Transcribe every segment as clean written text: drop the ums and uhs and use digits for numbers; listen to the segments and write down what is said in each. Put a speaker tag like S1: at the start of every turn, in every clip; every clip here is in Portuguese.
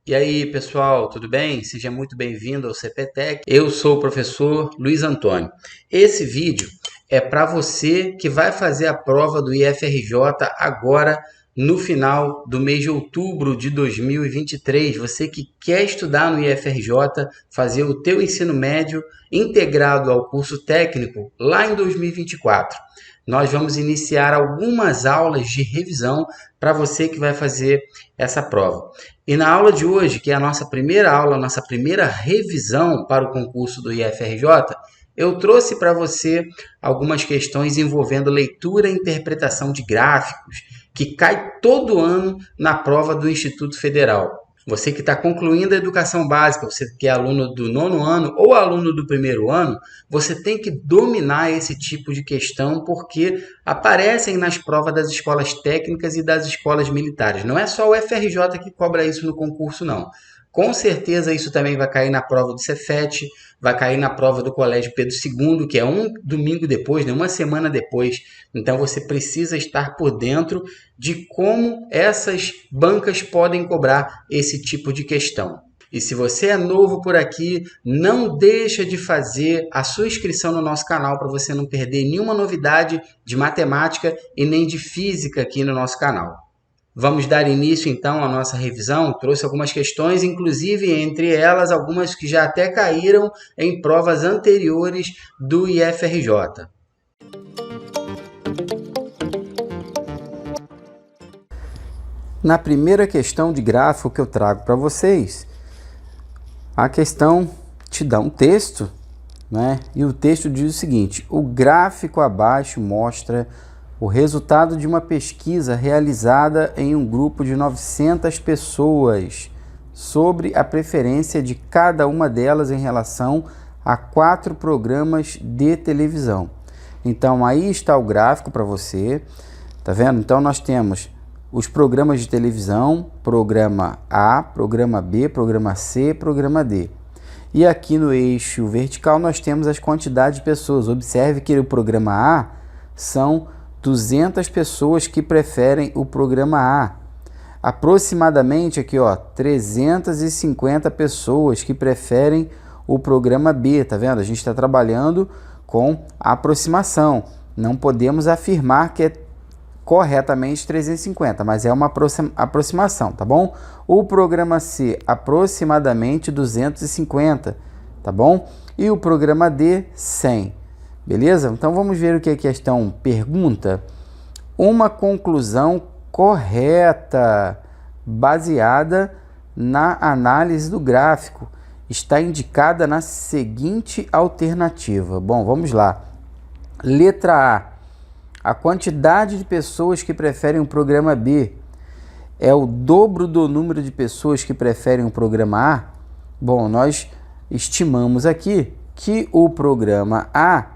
S1: E aí, pessoal, tudo bem? Seja muito bem-vindo ao CPTEC. Eu sou o professor Luiz Antônio. Esse vídeo é para você que vai fazer a prova do IFRJ agora no final do mês de outubro de 2023. Você que quer estudar no IFRJ, fazer o teu ensino médio integrado ao curso técnico lá em 2024. Nós vamos iniciar algumas aulas de revisão para você que vai fazer essa prova. E na aula de hoje, que é a nossa primeira aula, nossa primeira revisão para o concurso do IFRJ, eu trouxe para você algumas questões envolvendo leitura e interpretação de gráficos, que cai todo ano na prova do Instituto Federal. Você que está concluindo a educação básica, você que é aluno do 9º ano ou aluno do 1º ano, você tem que dominar esse tipo de questão porque aparecem nas provas das escolas técnicas e das escolas militares. Não é só o FRJ que cobra isso no concurso, não. Com certeza isso também vai cair na prova do Cefet, vai cair na prova do Colégio Pedro II, que é um domingo depois, né? Uma semana depois. Então você precisa estar por dentro de como essas bancas podem cobrar esse tipo de questão. E se você é novo por aqui, não deixa de fazer a sua inscrição no nosso canal para você não perder nenhuma novidade de matemática e nem de física aqui no nosso canal. Vamos dar início então à nossa revisão. Trouxe algumas questões, inclusive entre elas algumas que já até caíram em provas anteriores do IFRJ. Na primeira questão de gráfico que eu trago para vocês, a questão te dá um texto, né? E o texto diz o seguinte: o gráfico abaixo mostra o resultado de uma pesquisa realizada em um grupo de 900 pessoas sobre a preferência de cada uma delas em relação a 4 programas de televisão. Então aí está o gráfico para você, tá vendo? Então nós temos os programas de televisão, programa A, programa B, programa C, programa D. E aqui no eixo vertical nós temos as quantidades de pessoas. Observe que o programa A são 200 pessoas que preferem o programa A. Aproximadamente aqui, ó, 350 pessoas que preferem o programa B, tá vendo? A gente está trabalhando com aproximação. Não podemos afirmar que é corretamente 350, mas é uma aproximação, tá bom? O programa C, aproximadamente 250, tá bom? E o programa D, 100. Beleza? Então vamos ver o que a questão pergunta. Uma conclusão correta, baseada na análise do gráfico, está indicada na seguinte alternativa. Bom, vamos lá. Letra A quantidade de pessoas que preferem o programa B é o dobro do número de pessoas que preferem o programa A? Bom, nós estimamos aqui que o programa A,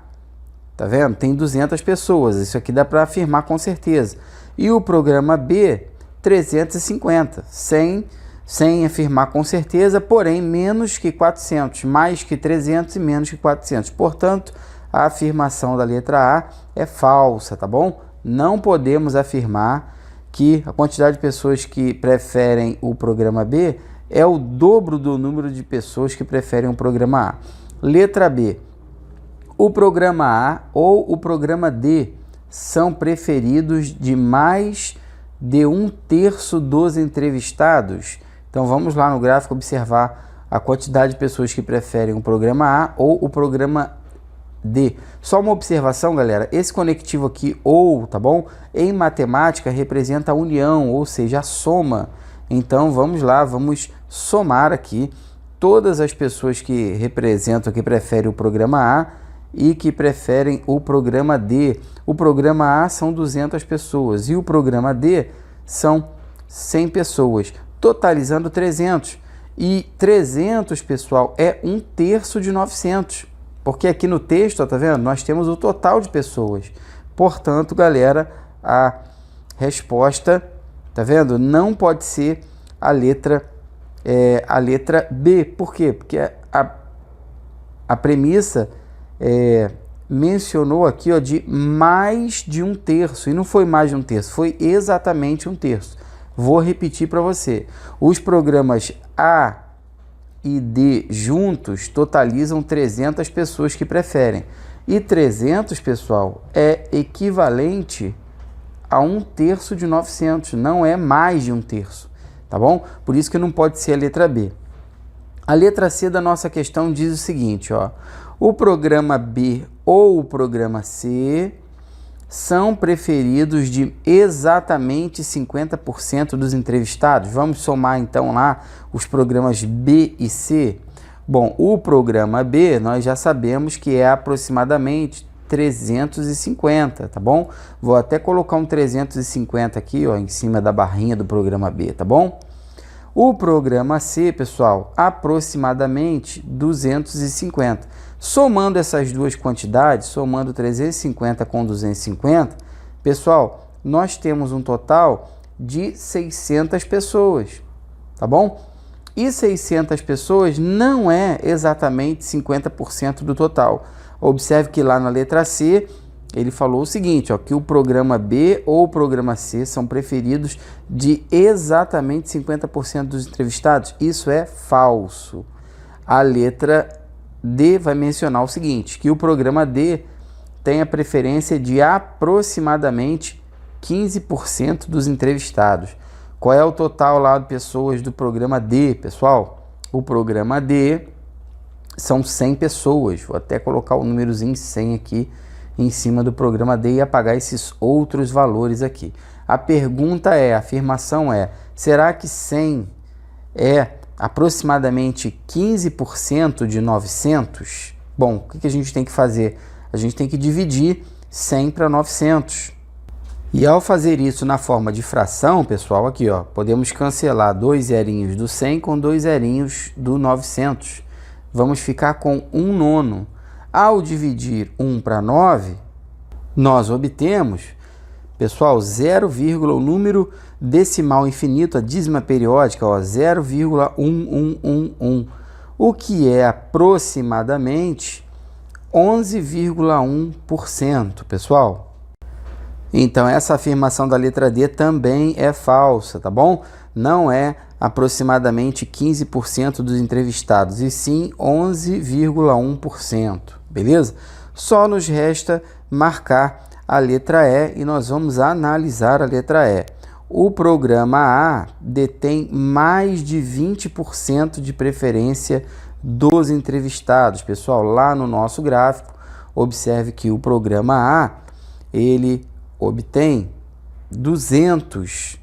S1: tá vendo? Tem 200 pessoas, isso aqui dá para afirmar com certeza. E o programa B, 350, sem afirmar com certeza, porém menos que 400, mais que 300 e menos que 400. Portanto, a afirmação da letra A é falsa, tá bom? Não podemos afirmar que a quantidade de pessoas que preferem o programa B é o dobro do número de pessoas que preferem o programa A. Letra B. O programa A ou o programa D são preferidos de mais de 1/3 dos entrevistados? Então vamos lá no gráfico observar a quantidade de pessoas que preferem o programa A ou o programa D. Só uma observação, galera, esse conectivo aqui, ou, tá bom? Em matemática representa a união, ou seja, a soma. Então vamos lá, vamos somar aqui todas as pessoas que representam, que preferem o programa A e que preferem o programa D. O programa A são 200 pessoas e o programa D são 100 pessoas, totalizando 300. E 300, pessoal, é 1/3 de 900. Porque aqui no texto, ó, tá vendo? Nós temos o total de pessoas. Portanto, galera, a resposta, tá vendo? Não pode ser a letra B. Por quê? Porque a premissa mencionou aqui, ó, de mais de 1/3. E não foi mais de 1/3, foi exatamente 1/3. Vou repetir para você. Os programas A e D juntos totalizam 300 pessoas que preferem. E 300, pessoal, é equivalente a 1/3 de 900, não é mais de 1/3, tá bom? Por isso que não pode ser a letra B. A letra C da nossa questão diz o seguinte, ó: o programa B ou o programa C são preferidos de exatamente 50% dos entrevistados. Vamos somar então lá os programas B e C. Bom, o programa B nós já sabemos que é aproximadamente 350, tá bom? Vou até colocar um 350 aqui, ó, em cima da barrinha do programa B, tá bom? O programa C, pessoal, aproximadamente 250. Somando essas duas quantidades, somando 350 com 250, pessoal, nós temos um total de 600 pessoas, tá bom? E 600 pessoas não é exatamente 50% do total. Observe que lá na letra C, ele falou o seguinte, ó, que o programa B ou o programa C são preferidos de exatamente 50% dos entrevistados. Isso é falso. A letra D vai mencionar o seguinte, que o programa D tem a preferência de aproximadamente 15% dos entrevistados. Qual é o total lá de pessoas do programa D, pessoal? O programa D são 100 pessoas. Vou até colocar o númerozinho 100 aqui em cima do programa D e apagar esses outros valores aqui. A pergunta é, a afirmação é, será que 100 é aproximadamente 15% de 900? Bom, o que a gente tem que fazer? A gente tem que dividir 100 para 900. E ao fazer isso na forma de fração, pessoal, aqui ó, podemos cancelar 2 zerinhos do 100 com 2 zerinhos do 900. Vamos ficar com 1/9. Ao dividir 1 para 9, nós obtemos, pessoal, 0, o número decimal infinito, a dízima periódica, 0,1111, o que é aproximadamente 11,1%, pessoal. Então, essa afirmação da letra D também é falsa, tá bom? Não é aproximadamente 15% dos entrevistados, e sim 11,1%, beleza? Só nos resta marcar a letra E e nós vamos analisar a letra E. O programa A detém mais de 20% de preferência dos entrevistados. Pessoal, lá no nosso gráfico, observe que o programa A, ele obtém 200,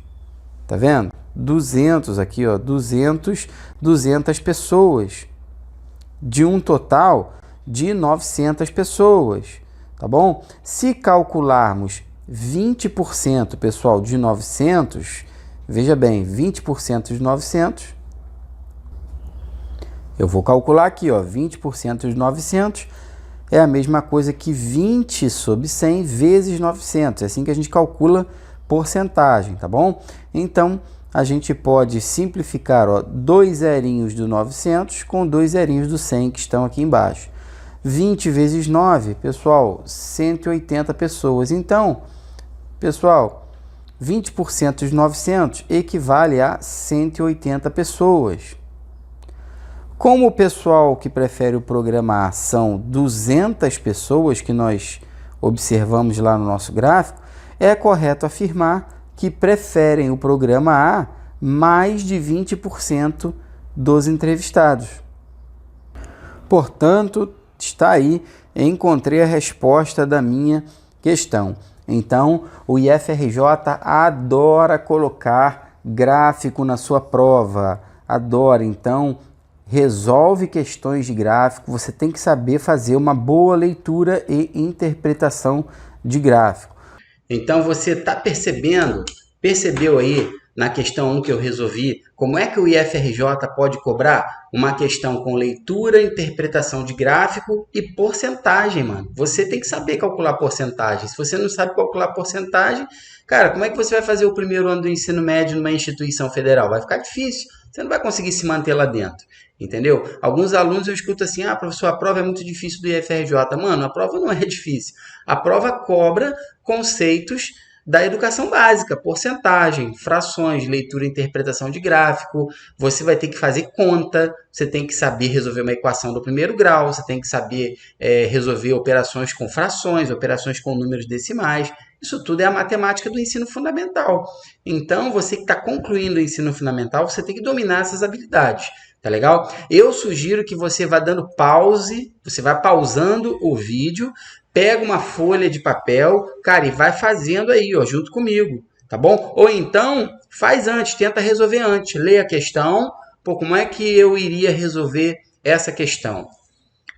S1: tá vendo? 200 aqui, ó, 200 pessoas, de um total de 900 pessoas, tá bom? Se calcularmos 20%, pessoal, de 900, veja bem, 20% de 900, eu vou calcular aqui, ó, 20% de 900 é a mesma coisa que 20 sobre 100 vezes 900. É assim que a gente calcula porcentagem, tá bom? Então, a gente pode simplificar, ó, 2 zerinhos do 900 com 2 zerinhos do 100 que estão aqui embaixo. 20 vezes 9, pessoal, 180 pessoas. Então, pessoal, 20% de 900 equivale a 180 pessoas. Como o pessoal que prefere o programa A são 200 pessoas que nós observamos lá no nosso gráfico, é correto afirmar que preferem o programa A mais de 20% dos entrevistados. Portanto, está aí, encontrei a resposta da minha questão. Então, o IFRJ adora colocar gráfico na sua prova, adora. Então, resolve questões de gráfico, você tem que saber fazer uma boa leitura e interpretação de gráfico. Então, você está percebeu aí na questão 1 que eu resolvi, como é que o IFRJ pode cobrar uma questão com leitura, interpretação de gráfico e porcentagem, mano. Você tem que saber calcular porcentagem. Se você não sabe calcular porcentagem, cara, como é que você vai fazer o primeiro ano do ensino médio numa instituição federal? Vai ficar difícil. Você não vai conseguir se manter lá dentro, entendeu? Alguns alunos eu escuto assim, professor, a prova é muito difícil do IFRJ. Mano, a prova não é difícil. A prova cobra conceitos da educação básica, porcentagem, frações, leitura e interpretação de gráfico, você vai ter que fazer conta, você tem que saber resolver uma equação do primeiro grau, você tem que saber resolver operações com frações, operações com números decimais. Isso tudo é a matemática do ensino fundamental. Então, você que está concluindo o ensino fundamental, você tem que dominar essas habilidades. Tá legal? Eu sugiro que você vá dando pause, você vai pausando o vídeo, pega uma folha de papel, cara, e vai fazendo aí, ó, junto comigo, tá bom? Ou então, faz antes, tenta resolver antes, lê a questão, pô, como é que eu iria resolver essa questão?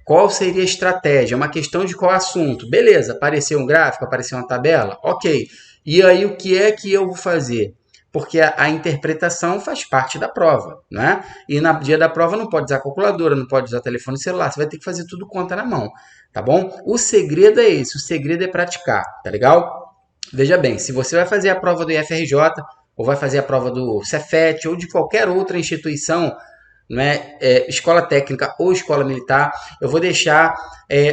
S1: Qual seria a estratégia? Uma questão de qual assunto? Beleza, apareceu um gráfico, apareceu uma tabela? Ok. E aí, o que é que eu vou fazer? Porque a interpretação faz parte da prova, né? E no dia da prova não pode usar calculadora, não pode usar telefone celular, você vai ter que fazer tudo conta na mão, tá bom? O segredo é esse, o segredo é praticar, tá legal? Veja bem, se você vai fazer a prova do IFRJ, ou vai fazer a prova do Cefet, ou de qualquer outra instituição, né, escola técnica ou escola militar, eu vou deixar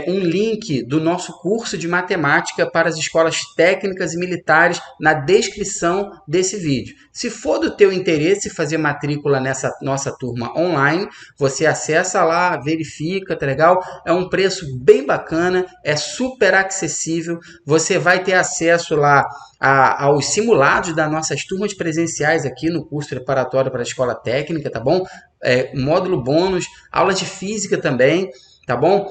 S1: um link do nosso curso de matemática para as escolas técnicas e militares na descrição desse vídeo. Se for do teu interesse fazer matrícula nessa nossa turma online, você acessa lá, verifica, tá legal? É um preço bem bacana, é super acessível, você vai ter acesso lá aos simulados das nossas turmas presenciais aqui no curso preparatório para a escola técnica, tá bom? Módulo bônus, aulas de física também, tá bom?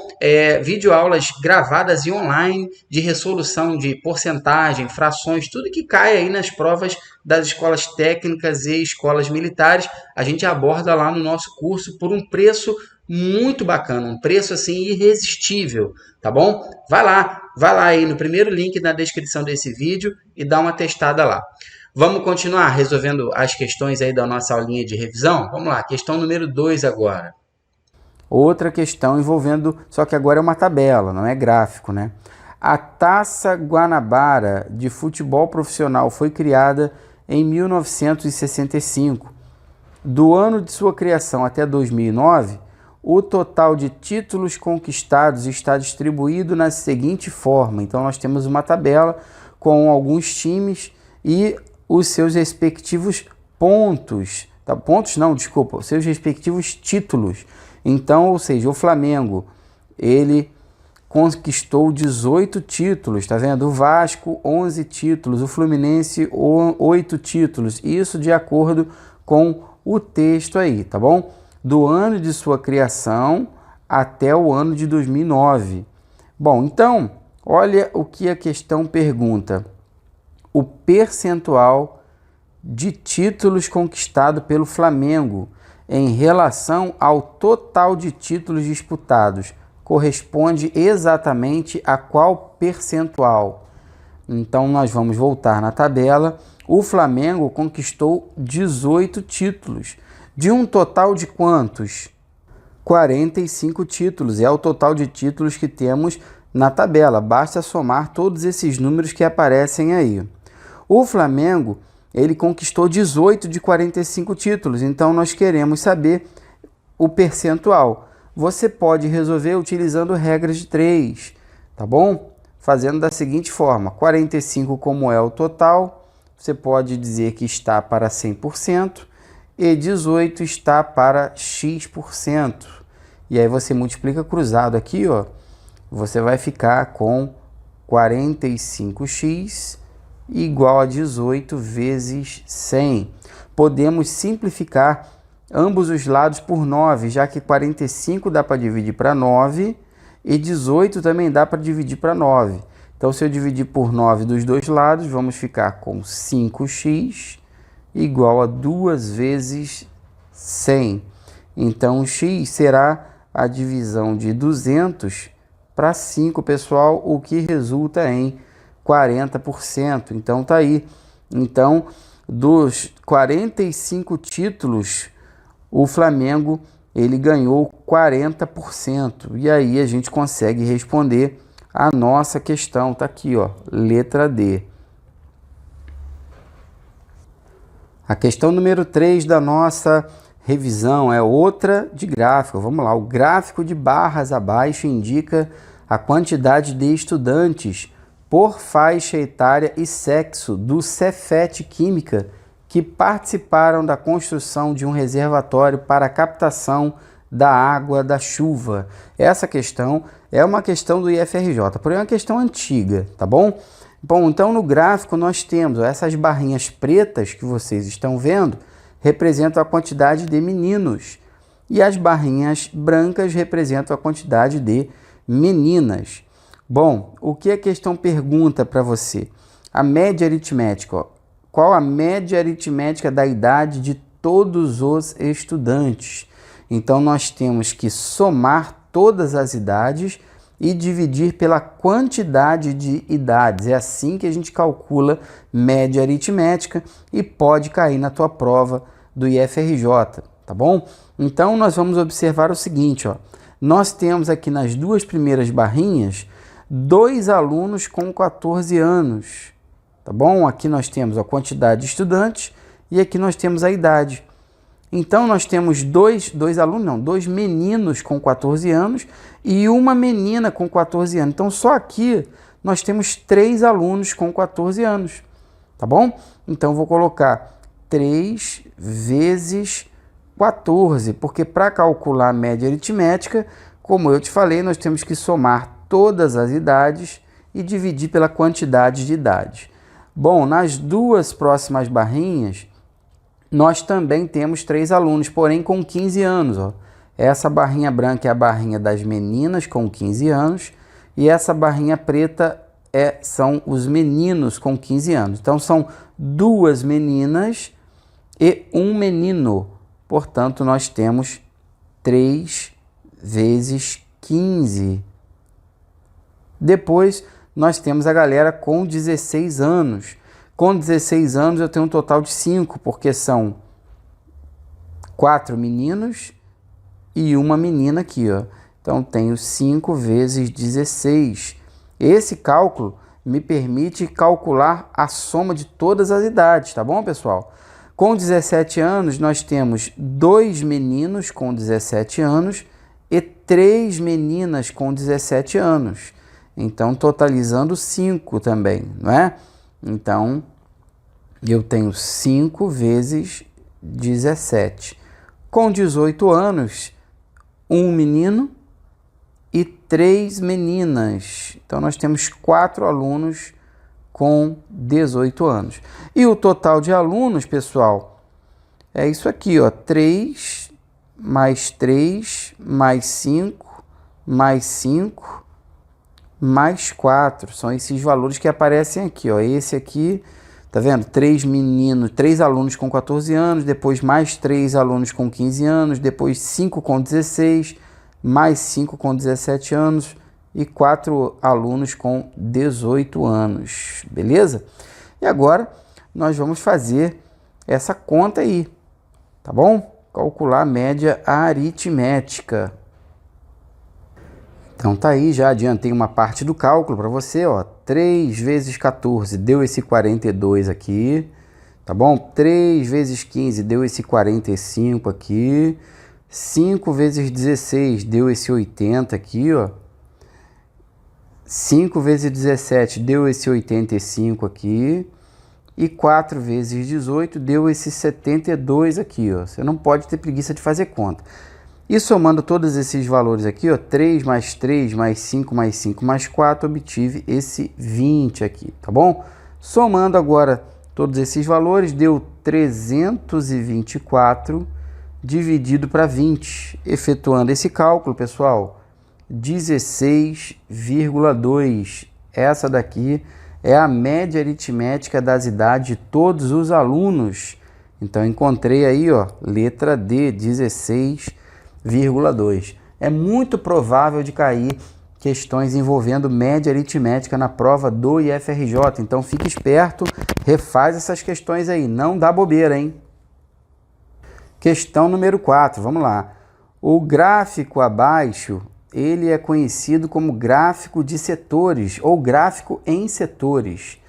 S1: Videoaulas gravadas e online de resolução de porcentagem, frações, tudo que cai aí nas provas das escolas técnicas e escolas militares, a gente aborda lá no nosso curso por um preço muito bacana, um preço assim irresistível, tá bom? Vai lá aí no primeiro link na descrição desse vídeo e dá uma testada lá. Vamos continuar resolvendo as questões aí da nossa aulinha de revisão? Vamos lá, questão número 2 agora. Outra questão envolvendo, só que agora é uma tabela, não é gráfico, né? A Taça Guanabara de futebol profissional foi criada em 1965. Do ano de sua criação até 2009, o total de títulos conquistados está distribuído na seguinte forma. Então, nós temos uma tabela com alguns times e os seus respectivos pontos, tá? Pontos não, desculpa, os seus respectivos títulos. Então, ou seja, o Flamengo, ele conquistou 18 títulos, tá vendo? O Vasco, 11 títulos, o Fluminense, 8 títulos, isso de acordo com o texto aí, tá bom? Do ano de sua criação até o ano de 2009. Bom, então, olha o que a questão pergunta. O percentual de títulos conquistado pelo Flamengo em relação ao total de títulos disputados corresponde exatamente a qual percentual? Então, nós vamos voltar na tabela. O Flamengo conquistou 18 títulos. De um total de quantos? 45 títulos. É o total de títulos que temos na tabela. Basta somar todos esses números que aparecem aí. O Flamengo, ele conquistou 18 de 45 títulos, então nós queremos saber o percentual. Você pode resolver utilizando regras de 3, tá bom? Fazendo da seguinte forma, 45 como é o total, você pode dizer que está para 100% e 18 está para X%. E aí você multiplica cruzado aqui, ó, você vai ficar com 45x igual a 18 vezes 100. Podemos simplificar ambos os lados por 9, já que 45 dá para dividir para 9 e 18 também dá para dividir para 9. Então, se eu dividir por 9 dos dois lados, vamos ficar com 5x igual a 2 vezes 100. Então, x será a divisão de 200 para 5, pessoal, o que resulta em 40%. Então tá aí. Então, dos 45 títulos, o Flamengo ele ganhou 40%. E aí a gente consegue responder a nossa questão. Tá aqui, ó, letra D. A questão número 3 da nossa revisão é outra de gráfico. Vamos lá. O gráfico de barras abaixo indica a quantidade de estudantes por faixa etária e sexo do Cefet Química que participaram da construção de um reservatório para a captação da água da chuva. Essa questão é uma questão do IFRJ, porém é uma questão antiga, tá bom? Bom, então no gráfico nós temos essas barrinhas pretas que vocês estão vendo, representam a quantidade de meninos, e as barrinhas brancas representam a quantidade de meninas. Bom, o que a questão pergunta para você? A média aritmética, ó. Qual a média aritmética da idade de todos os estudantes? Então, nós temos que somar todas as idades e dividir pela quantidade de idades. É assim que a gente calcula média aritmética e pode cair na tua prova do IFRJ, tá bom? Então, nós vamos observar o seguinte, ó. Nós temos aqui nas duas primeiras barrinhas 2 alunos com 14 anos, tá bom? Aqui nós temos a quantidade de estudantes e aqui nós temos a idade. Então, nós temos dois meninos com 14 anos e uma menina com 14 anos. Então, só aqui nós temos 3 alunos com 14 anos, tá bom? Então, vou colocar 3 vezes 14, porque para calcular a média aritmética, como eu te falei, nós temos que somar todas as idades e dividir pela quantidade de idades. Bom, nas duas próximas barrinhas, nós também temos 3 alunos, porém com 15 anos. Ó. Essa barrinha branca é a barrinha das meninas com 15 anos e essa barrinha preta são os meninos com 15 anos. Então, são 2 meninas e 1 menino. Portanto, nós temos 3 vezes 15. Depois, nós temos a galera com 16 anos. Com 16 anos, eu tenho um total de 5, porque são 4 meninos e uma menina aqui, ó. Então, tenho 5 vezes 16. Esse cálculo me permite calcular a soma de todas as idades, tá bom, pessoal? Com 17 anos, nós temos 2 meninos com 17 anos e 3 meninas com 17 anos. Então, totalizando 5 também, não é? Então, eu tenho 5 vezes 17. Com 18 anos, 1 menino e 3 meninas. Então, nós temos 4 alunos com 18 anos. E o total de alunos, pessoal, é isso aqui, ó, 3 mais 3 mais 5 mais 5 mais 4. São esses valores que aparecem aqui, ó. Esse aqui, tá vendo? 3 alunos com 14 anos, depois mais 3 alunos com 15 anos, depois 5 com 16, mais 5 com 17 anos e 4 alunos com 18 anos, beleza? E agora nós vamos fazer essa conta aí, tá bom? Calcular a média aritmética. Então tá aí, já adiantei uma parte do cálculo para você, ó. 3 vezes 14 deu esse 42 aqui, tá bom? 3 vezes 15 deu esse 45 aqui. 5 vezes 16 deu esse 80 aqui, ó. 5 vezes 17 deu esse 85 aqui. E 4 vezes 18 deu esse 72 aqui, ó. Você não pode ter preguiça de fazer conta. E somando todos esses valores aqui, ó, 3 mais 3 mais 5 mais 5 mais 4, obtive esse 20 aqui, tá bom? Somando agora todos esses valores, deu 324 dividido para 20. Efetuando esse cálculo, pessoal, 16,2. Essa daqui é a média aritmética das idades de todos os alunos. Então, encontrei aí, ó, letra D, 16,2. É muito provável de cair questões envolvendo média aritmética na prova do IFRJ. Então, fique esperto, refaz essas questões aí, não dá bobeira, hein? Questão número 4, vamos lá. O gráfico abaixo, ele é conhecido como gráfico de setores ou gráfico em setores.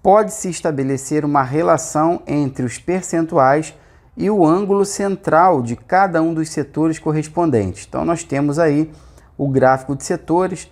S1: Pode-se estabelecer uma relação entre os percentuais e o ângulo central de cada um dos setores correspondentes. Então, nós temos aí o gráfico de setores,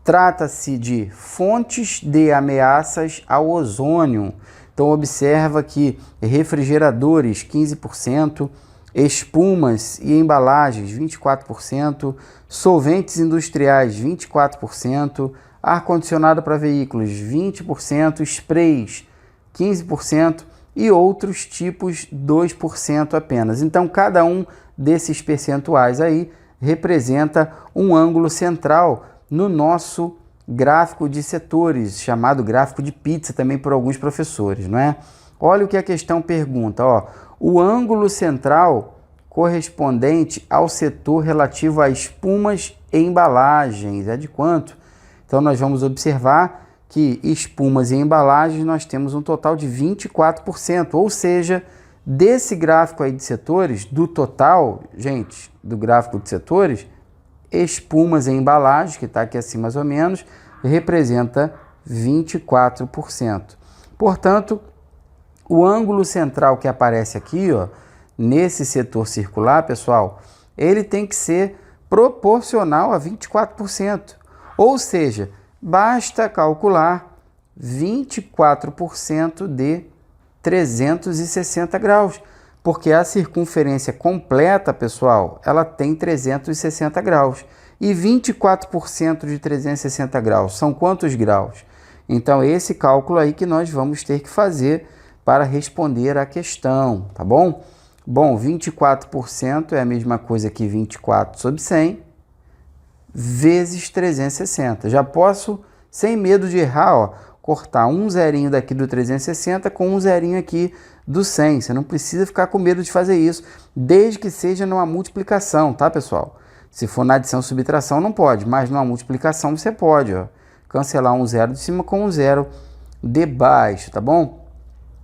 S1: Trata-se de fontes de ameaças ao ozônio. Então, observa que refrigeradores, 15%, espumas e embalagens, 24%, solventes industriais, 24%, ar-condicionado para veículos, 20%, sprays, 15% e outros tipos, 2% apenas. Então, cada um desses percentuais aí representa um ângulo central no nosso gráfico de setores, chamado gráfico de pizza também por alguns professores, não é? Olha o que a questão pergunta, ó. O ângulo central correspondente ao setor relativo a espumas e embalagens é de quanto? Então, nós vamos observar que espumas e embalagens nós temos um total de 24%, ou seja, desse gráfico aí de setores, do total, gente, do gráfico de setores, espumas e embalagens, que está aqui assim mais ou menos, representa 24%. Portanto, o ângulo central que aparece aqui, ó, nesse setor circular, pessoal, ele tem que ser proporcional a 24%. Ou seja, basta calcular 24% de 360 graus, porque a circunferência completa, pessoal, ela tem 360 graus. E 24% de 360 graus são quantos graus? Então, esse cálculo aí que nós vamos ter que fazer para responder a questão, tá bom? Bom, 24% é a mesma coisa que 24 sobre 100 vezes 360. Já posso, sem medo de errar, ó, cortar um zerinho daqui do 360 com um zerinho aqui do 100. Você não precisa ficar com medo de fazer isso, desde que seja numa multiplicação, tá, pessoal? Se for na adição e subtração, não pode, mas numa multiplicação você pode, ó, cancelar um zero de cima com um zero de baixo, tá bom?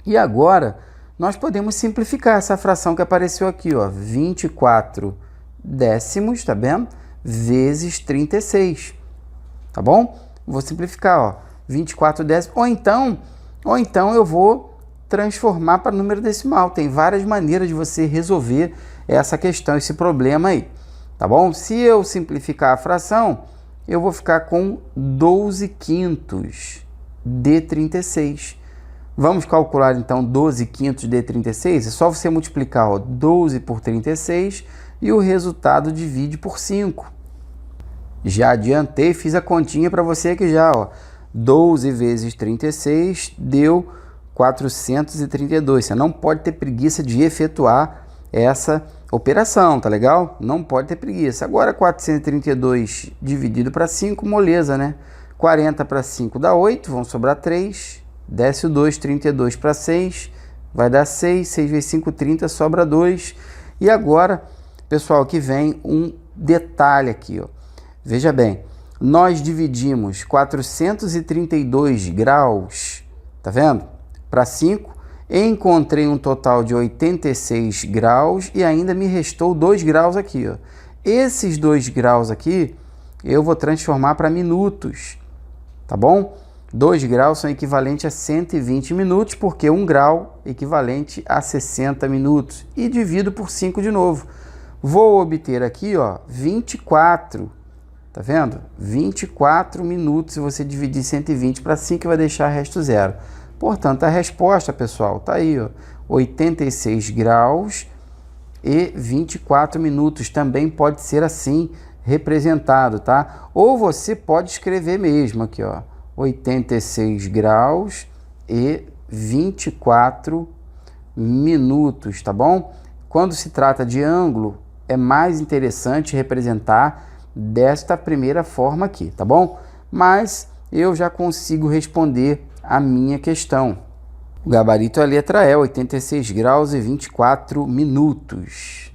S1: E agora, nós podemos simplificar essa fração que apareceu aqui, ó, 24 décimos, tá vendo? Vezes 36, tá bom? Vou simplificar, ó, 24 décimos, ou então eu vou transformar para número decimal. Tem várias maneiras de você resolver essa questão, esse problema aí, tá bom? Se eu simplificar a fração, eu vou ficar com 12 quintos de 36. Vamos calcular então 12 quintos de 36? É só você multiplicar, ó, 12 por 36 e o resultado divide por 5. Já adiantei, fiz a continha para você aqui já, ó. 12 vezes 36 deu 432. Você não pode ter preguiça de efetuar essa operação, tá legal? Não pode ter preguiça. Agora 432 dividido para 5, moleza, né? 40 para 5 dá 8, vão sobrar 3. Desce o 2, 32 para 6, vai dar 6. 6 vezes 5, 30, sobra 2. E agora, pessoal, que vem um detalhe aqui, ó. Veja bem, nós dividimos 432 graus, tá vendo? Para 5, encontrei um total de 86 graus e ainda me restou 2 graus aqui, ó. Esses 2 graus aqui eu vou transformar para minutos, tá bom? 2 graus são equivalentes a 120 minutos, porque 1 grau é equivalente a 60 minutos. E divido por 5 de novo. Vou obter aqui, ó, 24. Tá vendo? 24 minutos, se você dividir 120 para 5, vai deixar resto zero. Portanto, a resposta, pessoal, tá aí, ó, 86 graus e 24 minutos. Também pode ser assim representado, tá? Ou você pode escrever mesmo aqui, ó, 86 graus e 24 minutos, tá bom? Quando se trata de ângulo, é mais interessante representar desta primeira forma aqui, tá bom? Mas eu já consigo responder a minha questão. O gabarito é a letra E, 86 graus e 24 minutos.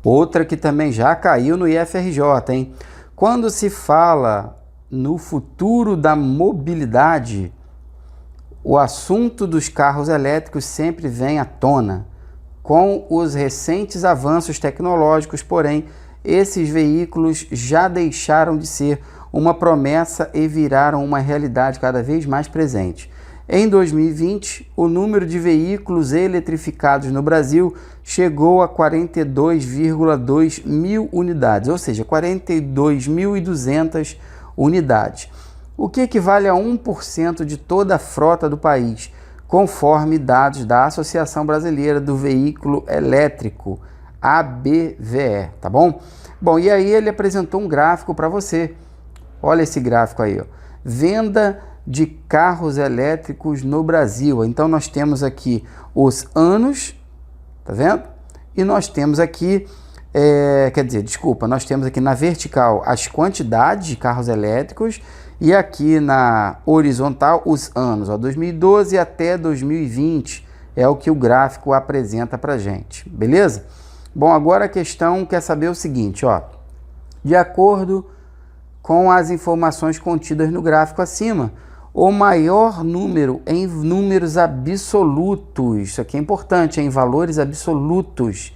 S1: Outra que também já caiu no IFRJ, hein? Quando se fala no futuro da mobilidade, o assunto dos carros elétricos sempre vem à tona. Com os recentes avanços tecnológicos, porém, esses veículos já deixaram de ser uma promessa e viraram uma realidade cada vez mais presente. Em 2020, o número de veículos eletrificados no Brasil chegou a 42,2 mil unidades, ou seja, 42.200 unidades. o que equivale a 1% de toda a frota do país, conforme dados da Associação Brasileira do Veículo Elétrico, ABVE, tá bom? Bom, e aí ele apresentou um gráfico para você. Olha esse gráfico aí, ó. Venda de carros elétricos no Brasil. Então nós temos aqui os anos, tá vendo? E nós temos aqui, nós temos aqui na vertical as quantidades de carros elétricos e aqui na horizontal os anos, ó, 2012 até 2020 é o que o gráfico apresenta para gente, beleza? Bom, agora a questão quer saber o seguinte, ó, de acordo com as informações contidas no gráfico acima, o maior número em números absolutos, isso aqui é importante, em valores absolutos,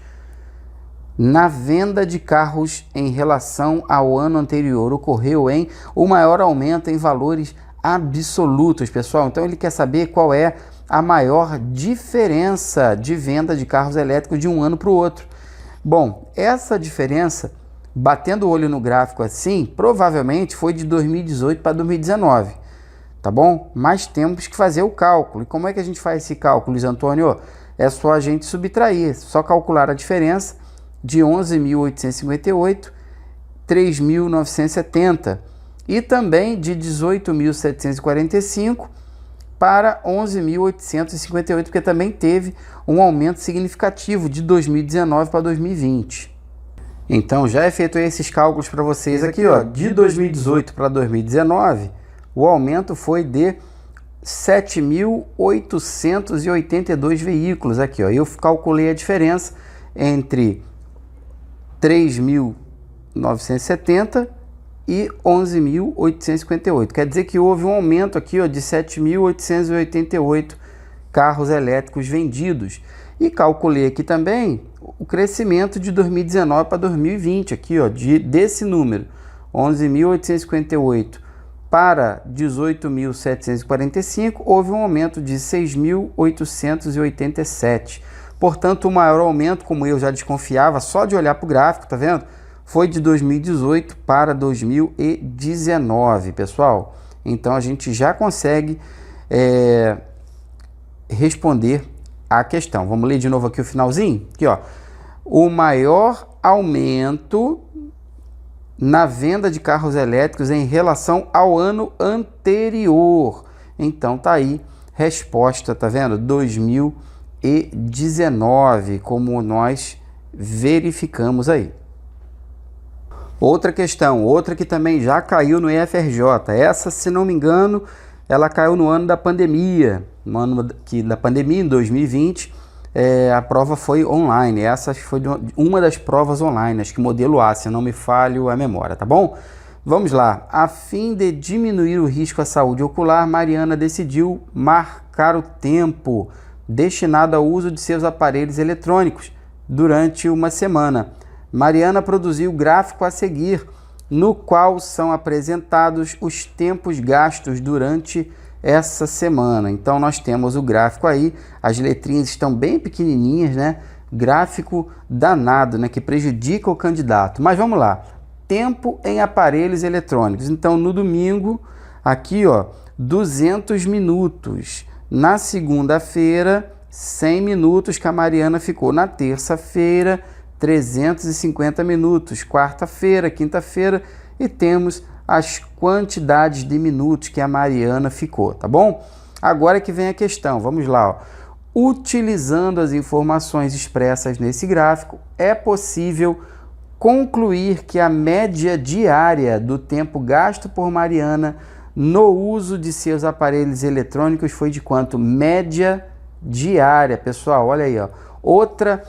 S1: na venda de carros em relação ao ano anterior, ocorreu em o maior aumento em valores absolutos, pessoal. Então ele quer saber qual é a maior diferença de venda de carros elétricos de um ano para o outro. Bom, essa diferença, batendo o olho no gráfico assim, provavelmente foi de 2018 para 2019, tá bom? Mas temos que fazer o cálculo. E como é que a gente faz esse cálculo, Luiz Antônio? É só a gente subtrair, só calcular a diferença de 11.858, 3.970 e também de 18.745 para 11.858, porque também teve um aumento significativo de 2019 para 2020. Então já efetuei esses cálculos para vocês aqui, ó, de 2018 para 2019, o aumento foi de 7.882 veículos aqui, ó. Eu calculei a diferença entre 3.970 e 11.858. Quer dizer que houve um aumento aqui, ó, de 7.888 carros elétricos vendidos. E calculei aqui também o crescimento de 2019 para 2020, aqui, ó, desse número, 11.858 para 18.745, houve um aumento de 6.887. Portanto, o maior aumento, como eu já desconfiava, só de olhar para o gráfico, tá vendo? Foi de 2018 para 2019, pessoal. Então, a gente já consegue responder a questão. Vamos ler de novo aqui o finalzinho? Aqui, ó. O maior aumento na venda de carros elétricos em relação ao ano anterior. Então, tá aí, resposta, tá vendo? 2019, como nós verificamos aí. Outra questão, outra que também já caiu no IFRJ. Essa, se não me engano, ela caiu no ano da pandemia. No ano da pandemia, em 2020, a prova foi online. Essa foi uma das provas online, acho que modelo A, se não me falho a memória, tá bom? Vamos lá. A fim de diminuir o risco à saúde ocular, Mariana decidiu marcar o tempo destinado ao uso de seus aparelhos eletrônicos durante uma semana. Mariana produziu o gráfico a seguir, no qual são apresentados os tempos gastos durante essa semana. Então nós temos o gráfico aí, as letrinhas estão bem pequenininhas, né? Gráfico danado, né? Que prejudica o candidato. Mas vamos lá. Tempo em aparelhos eletrônicos. Então no domingo, aqui ó, 200 minutos. Na segunda-feira, 100 minutos que a Mariana ficou. Na terça-feira, 350 minutos. Quarta-feira, quinta-feira, e temos as quantidades de minutos que a Mariana ficou, tá bom? Agora que vem a questão, vamos lá, ó. Utilizando as informações expressas nesse gráfico, é possível concluir que a média diária do tempo gasto por Mariana no uso de seus aparelhos eletrônicos foi de quanto? Média diária, pessoal, olha aí, ó. Outra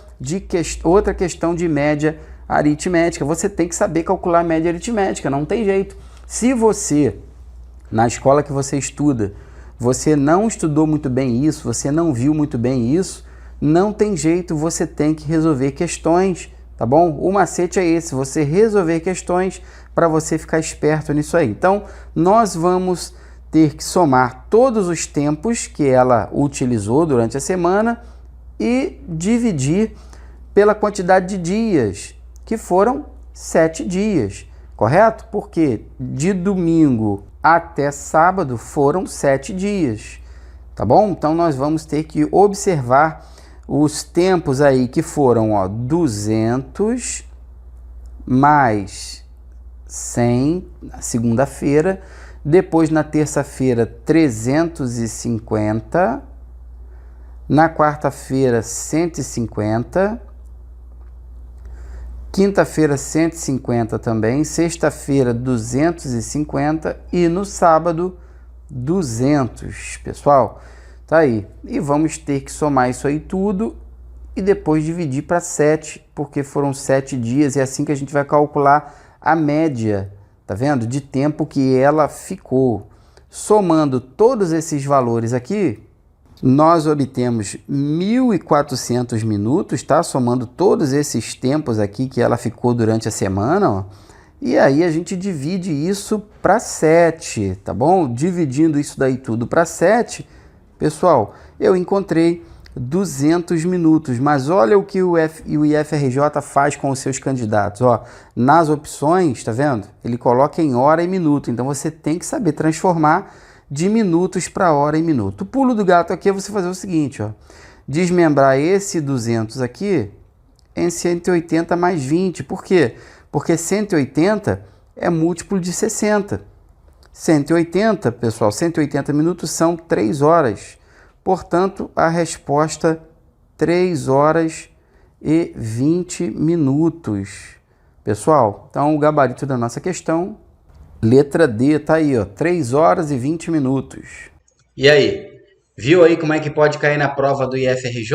S1: questão de média aritmética. Você tem que saber calcular a média aritmética, não tem jeito. Se você, na escola que você estuda, você não estudou muito bem isso, você não viu muito bem isso, não tem jeito, você tem que resolver questões, tá bom? O macete é esse, você resolver questões para você ficar esperto nisso aí. Então, nós vamos ter que somar todos os tempos que ela utilizou durante a semana e dividir pela quantidade de dias, que foram 7 dias, correto? Porque de domingo até sábado foram 7 dias, tá bom? Então nós vamos ter que observar os tempos aí que foram, ó, 200 mais 100 na segunda-feira, depois na terça-feira 350, na quarta-feira 150, quinta-feira 150 também, sexta-feira 250 e no sábado 200, pessoal. Tá aí. E vamos ter que somar isso aí tudo e depois dividir para 7, porque foram 7 dias e é assim que a gente vai calcular a média, tá vendo? De tempo que ela ficou. Somando todos esses valores aqui, nós obtemos 1.400 minutos, tá? Somando todos esses tempos aqui que ela ficou durante a semana, ó. E aí a gente divide isso para 7, tá bom? Dividindo isso daí tudo para 7, pessoal, eu encontrei 200 minutos. Mas olha o que o IFRJ faz com os seus candidatos, ó. Nas opções, tá vendo? Ele coloca em hora e minuto, então você tem que saber transformar de minutos para hora em minuto. O pulo do gato aqui é você fazer o seguinte, ó. Desmembrar esse 200 aqui em 180 mais 20. Por quê? Porque 180 é múltiplo de 60. 180, pessoal, 180 minutos são 3 horas. Portanto, a resposta 3 horas e 20 minutos. Pessoal, então o gabarito da nossa questão, letra D, tá aí, ó, 3 horas e 20 minutos.
S2: E aí, viu aí como é que pode cair na prova do IFRJ?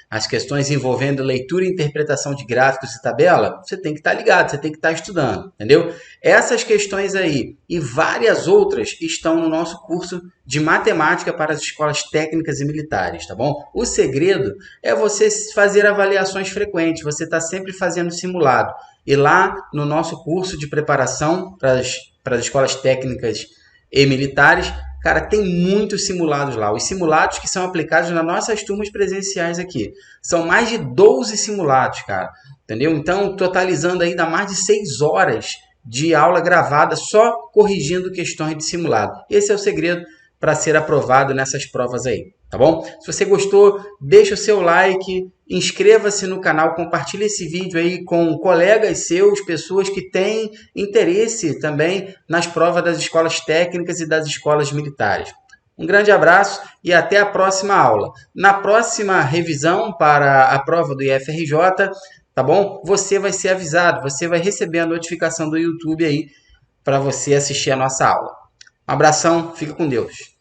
S2: As questões envolvendo leitura e interpretação de gráficos e tabela? Você tem que estar ligado, você tem que estar estudando, entendeu? Essas questões aí e várias outras estão no nosso curso de matemática para as escolas técnicas e militares, tá bom? O segredo é você fazer avaliações frequentes, você está sempre fazendo simulado. E lá no nosso curso de preparação para as escolas técnicas e militares, cara, tem muitos simulados lá. Os simulados que são aplicados nas nossas turmas presenciais aqui. São mais de 12 simulados, cara. Entendeu? Então, totalizando aí, dá mais de 6 horas de aula gravada só corrigindo questões de simulado. Esse é o segredo para ser aprovado nessas provas aí, tá bom? Se você gostou, deixa o seu like, inscreva-se no canal, compartilhe esse vídeo aí com colegas seus, pessoas que têm interesse também nas provas das escolas técnicas e das escolas militares. Um grande abraço e até a próxima aula. Na próxima revisão para a prova do IFRJ, tá bom? Você vai ser avisado, você vai receber a notificação do YouTube aí para você assistir a nossa aula. Um abração, fica com Deus.